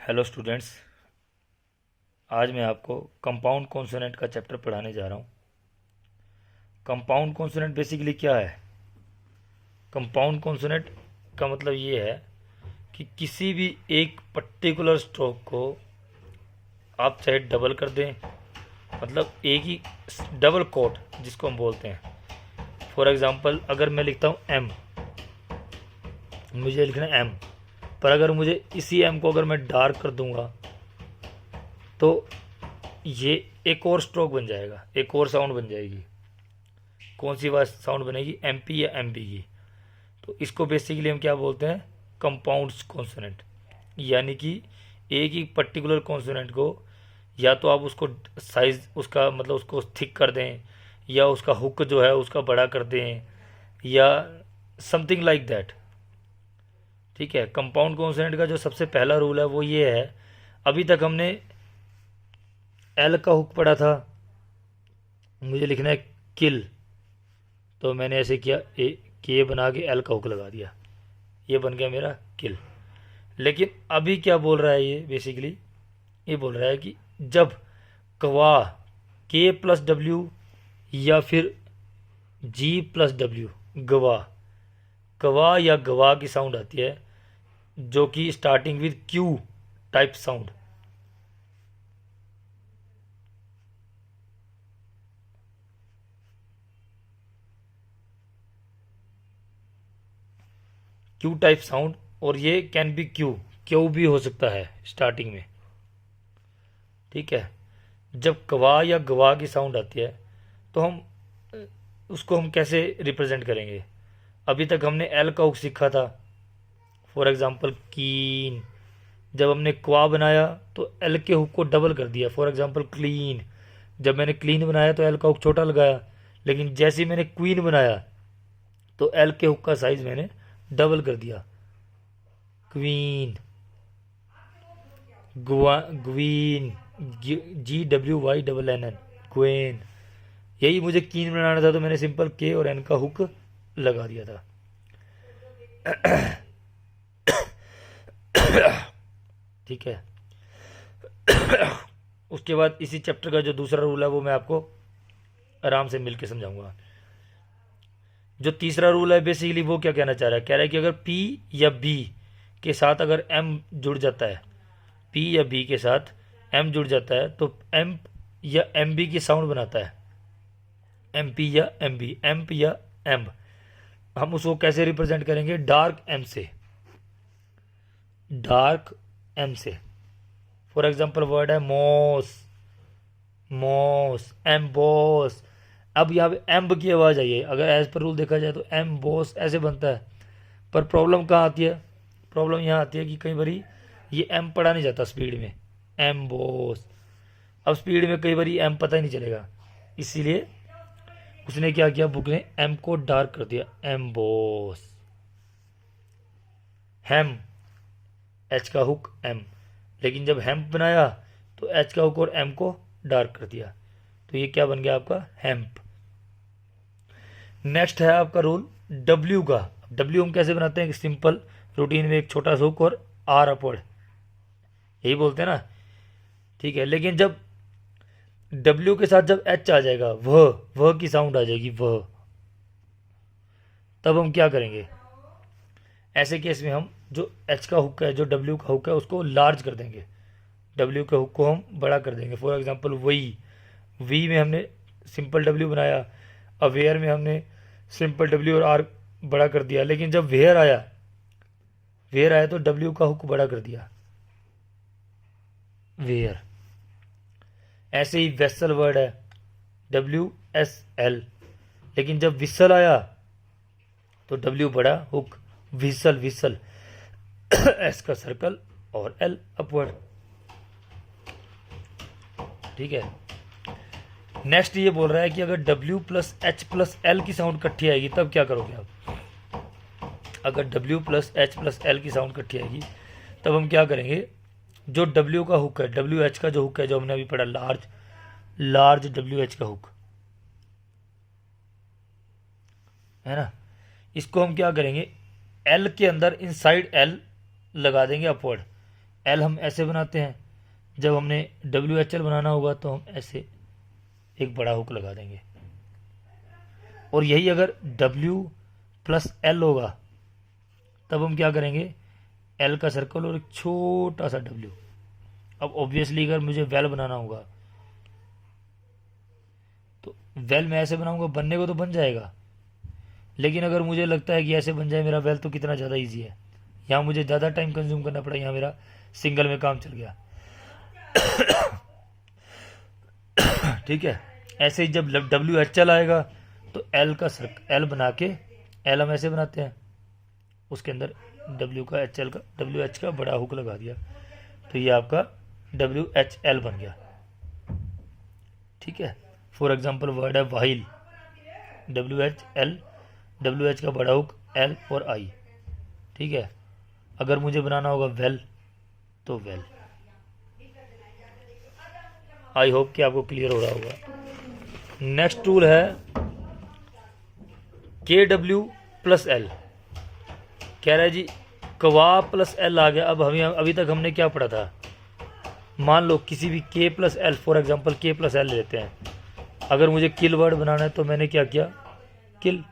Hello students. आज मैं आपको कंपाउंड कॉन्सोनेंट का चैप्टर पढ़ाने जा रहा हूँ। कंपाउंड कॉन्सोनेंट बेसिकली क्या है? कंपाउंड कॉन्सोनेंट का मतलब ये है कि किसी भी एक पर्टिकुलर स्ट्रोक को आप चाहे डबल कर दें, मतलब एक ही डबल कोट जिसको हम बोलते हैं। फॉर एग्जांपल अगर मैं लिखता हूँ एम, मुझे लिखना है एम, पर अगर मुझे इसी एम को अगर मैं डार्क कर दूंगा तो ये एक और स्ट्रोक बन जाएगा, एक और साउंड बन जाएगी। कौन सी बात साउंड बनेगी? एम पी या एम बी की। तो इसको बेसिकली हम क्या बोलते हैं? Compound consonant. यानी कि एक ही पर्टिकुलर कॉन्सोनेंट को या तो आप उसको साइज उसका मतलब उसको थिक कर दें, या उसका हुक जो है उसका बड़ा कर दें, या समथिंग लाइक दैट। ठीक है। कंपाउंड कॉन्सोनेंट का जो सबसे पहला रूल है वो ये है, अभी तक हमने एल का हुक पढ़ा था, मुझे लिखना है किल, तो मैंने ऐसे किया, ए के बना के एल का हुक लगा दिया, ये बन गया मेरा किल। लेकिन अभी क्या बोल रहा है ये? बेसिकली ये बोल रहा है कि जब गवाह के प्लस डब्ल्यू या फिर जी प्लस डब्ल्यू, गवाह गवाह या गवाह की साउंड आती है जो कि starting with Q type sound, Q type sound, और ये कैन बी क्यू, क्यू भी हो सकता है स्टार्टिंग में। ठीक है। जब गवाह या गवाह की साउंड आती है तो हम उसको हम कैसे रिप्रेजेंट करेंगे? अभी तक हमने एल का हुक सीखा था। फॉर एग्जांपल कीन, जब हमने क्वा बनाया तो एल के हुक को डबल कर दिया। फॉर एग्जांपल क्लीन, जब मैंने क्लीन बनाया तो एल का हुक छोटा लगाया, लेकिन जैसे ही मैंने क्वीन बनाया तो एल के हुक का साइज मैंने डबल कर दिया। Queen, Gwynn, G W Y double N N, queen. यही मुझे कीन बनाना था तो मैंने सिंपल के और एन का हुक लगा दिया था। ठीक है। उसके बाद इसी चैप्टर का जो दूसरा रूल है वो मैं आपको आराम से मिलके समझाऊंगा। जो तीसरा रूल है बेसिकली वो क्या कहना चाह रहा है? कह रहा है कि अगर पी या बी के साथ अगर एम जुड़ जाता है, पी या बी के साथ एम जुड़ जाता है तो एम या एम बी की साउंड बनाता है। एम पी या एम बी, एम्प या एम्ब। हम उसको कैसे रिप्रेजेंट करेंगे? डार्क एम से, डार्क एम से। फॉर एग्जाम्पल वर्ड है मॉस, मॉस, एम्बोस। अब यहाँ पे एम्ब की आवाज़ आई है, अगर एज पर रूल देखा जाए तो एम्बोस ऐसे बनता है। पर प्रॉब्लम कहाँ आती है? प्रॉब्लम यहाँ आती है कि कई बारी ये एम पढ़ा नहीं जाता स्पीड में, एम्बोस। अब स्पीड में कई बारी एम पता ही नहीं चलेगा, इसीलिए उसने क्या किया, बुक ने एम को डार्क कर दिया, एम्बोस। हैम, एच का हुक एम, लेकिन जब हेम्प बनाया तो एच का हुक और एम को डार्क कर दिया, तो ये क्या बन गया आपका? हेम्प। नेक्स्ट है आपका रूल डब्ल्यू का। डब्ल्यू हम कैसे बनाते हैं? सिंपल रूटीन में एक छोटा सा हुक और आर अपवर्ड, यही बोलते हैं ना। ठीक है। लेकिन जब डब्ल्यू के साथ जब एच आ जाएगा, वह की साउंड आ जाएगी, वह, तब हम क्या करेंगे? ऐसे केस में हम जो एच का हुक है, जो डब्ल्यू का हुक है, उसको लार्ज कर देंगे, डब्ल्यू के हुक को हम बड़ा कर देंगे। फॉर एग्जांपल वही, वी में हमने सिंपल डब्ल्यू बनाया, अवेयर में हमने सिंपल डब्ल्यू और आर बड़ा कर दिया, लेकिन जब वेयर आया, वेयर आया तो डब्ल्यू का हुक बड़ा कर दिया, वेयर। ऐसे ही वेसल वर्ड है, डब्ल्यू एस एल, लेकिन जब विसल आया तो डब्ल्यू बड़ा, हुक, विसल, विसल, एस का सर्कल और एल अपवर्ड। ठीक है। नेक्स्ट ये बोल रहा है कि अगर W plus H plus L की साउंड इकट्ठी आएगी तब क्या करोगे आप? अगर W plus H plus L की साउंड इकट्ठी आएगी तब हम क्या करेंगे? जो डब्ल्यू का हुक है, डब्ल्यू एच का जो हुक है, जो हमने अभी पढ़ा, लार्ज, लार्ज डब्ल्यू एच का हुक है ना, इसको हम क्या करेंगे? एल के अंदर इनसाइड एल लगा देंगे अपवर्ड, एल हम ऐसे बनाते हैं, जब हमने WHL बनाना होगा तो हम ऐसे एक बड़ा हुक लगा देंगे। और यही अगर W प्लस L होगा तब हम क्या करेंगे, L का सर्कल और एक छोटा सा W। अब ऑब्वियसली अगर मुझे वेल बनाना होगा तो वेल मैं ऐसे बनाऊंगा, बनने को तो बन जाएगा, लेकिन अगर मुझे लगता है कि ऐसे बन जाए मेरा वेल तो कितना ज़्यादा इजी है, यहाँ मुझे ज़्यादा टाइम कंज्यूम करना पड़ा, यहाँ मेरा सिंगल में काम चल गया। ठीक है, ऐसे ही जब WHL आएगा तो एल का सर्कल एल बना के, एल हम ऐसे बनाते हैं, उसके अंदर WH का बड़ा हुक लगा दिया, तो ये आपका WHL बन गया। ठीक है, फॉर एग्जांपल वर्ड है वाइल, WHL, WH का बड़ा हुक L और I। ठीक है, अगर मुझे बनाना होगा वेल तो वेल। आई होप कि आपको क्लियर हो रहा होगा। नेक्स्ट टूल है KW प्लस L। कह रहा है जी क्वा प्लस L आ गया। अब हमें अभी तक हमने क्या पढ़ा था, मान लो किसी भी K plus L, for example K plus L लेते हैं, अगर मुझे किल वर्ड बनाना है तो मैंने क्या किया, किल,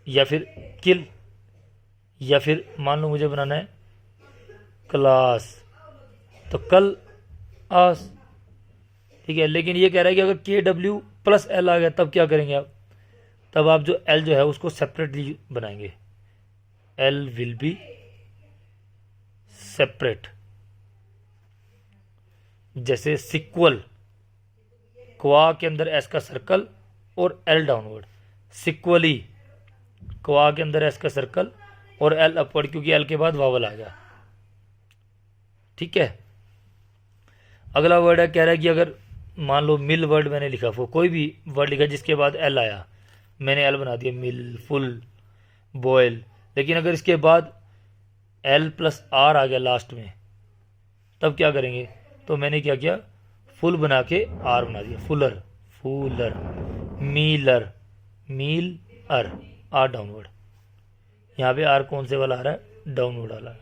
या फिर किल, या फिर मान लो मुझे बनाना है क्लास तो कल आस। ठीक है, लेकिन ये कह रहा है कि अगर KW प्लस L आ गया तब क्या करेंगे आप, तब आप जो L जो है उसको सेपरेटली बनाएंगे, L विल बी सेपरेट। जैसे सिक्वल, क्वा के अंदर S का सर्कल और L डाउनवर्ड, सिक्वली क्वा के अंदर S का सर्कल और L अपवर्ड, क्योंकि L के बाद वावल आ गया। ठीक है, अगला वर्ड है, कह रहा है कि अगर मान लो मिल वर्ड मैंने लिखा, वो कोई भी वर्ड लिखा जिसके बाद L आया, मैंने L बना दिया, मिल, फुल, बॉयल, लेकिन अगर इसके बाद L प्लस R आ गया लास्ट में तब क्या करेंगे, तो मैंने क्या किया, फुल बना के R बना दिया, फुलर, फूलर, मीलर, मील अर, R डाउनवर्ड। यहाँ पे R कौन से वाला आ रहा है, डाउनवर्ड वाला।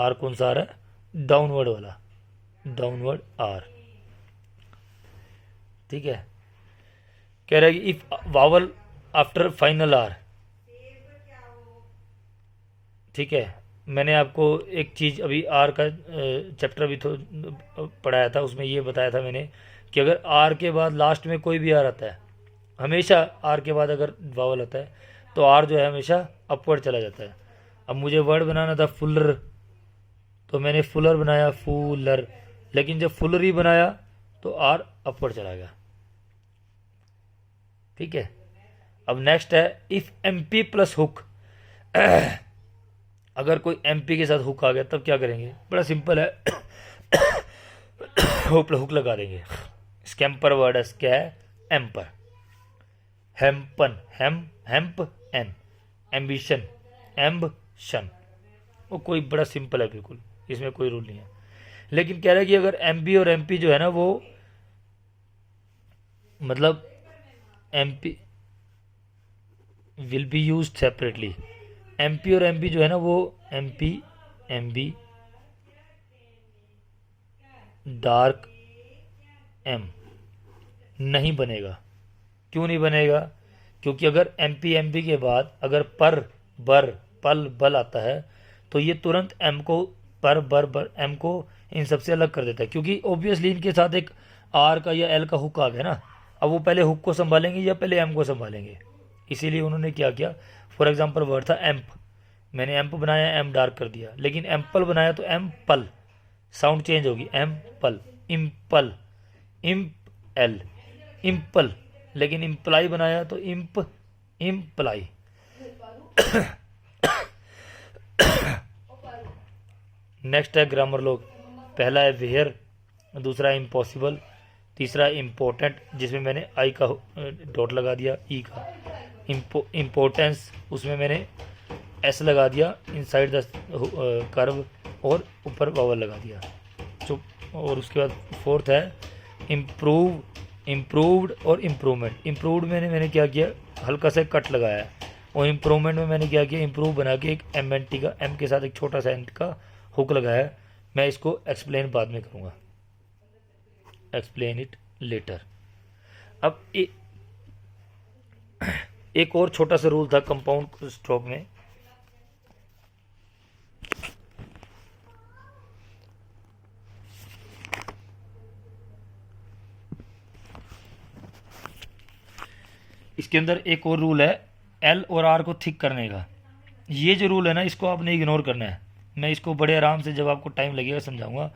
R कौन सा आ रहा है, डाउनवर्ड वाला, डाउनवर्ड R। ठीक है, कह रहा है कि if vowel after final R। ठीक है, मैंने आपको एक चीज़ अभी R का चैप्टर भी तो पढ़ाया था, उसमें ये बताया था मैंने कि अगर R के बाद लास्ट में कोई भी R आता है, हमेशा R के बाद अगर वावल आता है तो R जो है हमेशा अपवर्ड चला जाता है। अब मुझे वर्ड बनाना था फुलर, तो मैंने फुलर बनाया, फूलर, लेकिन जब फुलर ही बनाया तो R अपवर्ड चला गया। ठीक है, अब नेक्स्ट है इफ MP प्लस हुक। अगर कोई MP के साथ हुक आ गया तब क्या करेंगे, बड़ा सिंपल है, हुक लगा देंगे। स्कैम्पर वर्ड है, क्या है, एम्पर, हेम्पन, हेम्प एन, एम्बिशन, एम्बशन, वो कोई बड़ा सिंपल है बिल्कुल, इसमें कोई रूल नहीं है। लेकिन कह रहा है कि अगर MB और MP जो है ना वो मतलब MP will be used separately, MP और MB जो है ना वो MP MB डार्क M नहीं बनेगा। क्यों नहीं बनेगा, क्योंकि अगर MP MB के बाद अगर पर, बर, पल, बल आता है तो ये तुरंत M को, पर, बर, बर, M को इन सबसे अलग कर देता है, क्योंकि ऑब्वियसली इनके साथ एक R का या L का हुक आ गया ना। अब वो पहले हुक को संभालेंगे या पहले M को संभालेंगे, इसीलिए उन्होंने क्या किया, फॉर एग्जांपल वर्ड था एम्प, मैंने एम्प बनाया, एम डार्क कर दिया, लेकिन एम्पल बनाया तो एम पल, साउंड चेंज होगी, एम पल, इम्पल, इम्प एल, इम्पल, लेकिन इम्प्लाई बनाया तो इम्प, इम्प्लाई। नेक्स्ट है ग्रामर लोग, पहला है वेयर, दूसरा है इम्पॉसिबल, तीसरा इम्पोर्टेंट जिसमें मैंने आई का डॉट लगा दिया, ई का, इम्पोर्टेंस उसमें मैंने एस लगा दिया इनसाइड द कर्व और ऊपर वावल लगा दिया चुप। और उसके बाद फोर्थ है इम्प्रूव, इम्प्रूव्ड और इम्प्रूवमेंट। इम्प्रूव्ड मैंने क्या किया, हल्का सा कट लगाया, और इम्प्रूवमेंट में मैंने क्या किया, इम्प्रूव बना के एक एम एन टी का एम के साथ एक छोटा सा एंड का हुक लगाया है। मैं इसको एक्सप्लेन बाद में करूँगा, एक्सप्लेन इट लेटर। अब एक और छोटा सा रूल था कंपाउंड स्ट्रोक में, इसके अंदर एक और रूल है एल और आर को थिक करने का। ये जो रूल है ना, इसको आपने इग्नोर करना है। मैं इसको बड़े आराम से जब आपको टाइम लगेगा समझाऊंगा।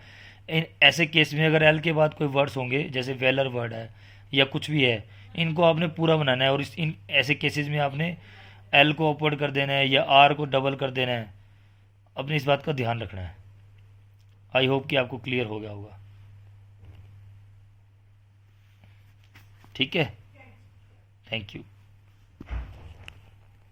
इन ऐसे केस में अगर एल के बाद कोई वर्ड्स होंगे, जैसे वेलर वर्ड है या कुछ भी है, इनको आपने पूरा बनाना है। और इन ऐसे केसेस में आपने एल को अपवर्ड कर देना है या आर को डबल कर देना है। अपने इस बात का ध्यान रखना है। आई होप कि आपको क्लियर हो गया होगा। ठीक है, थैंक यू।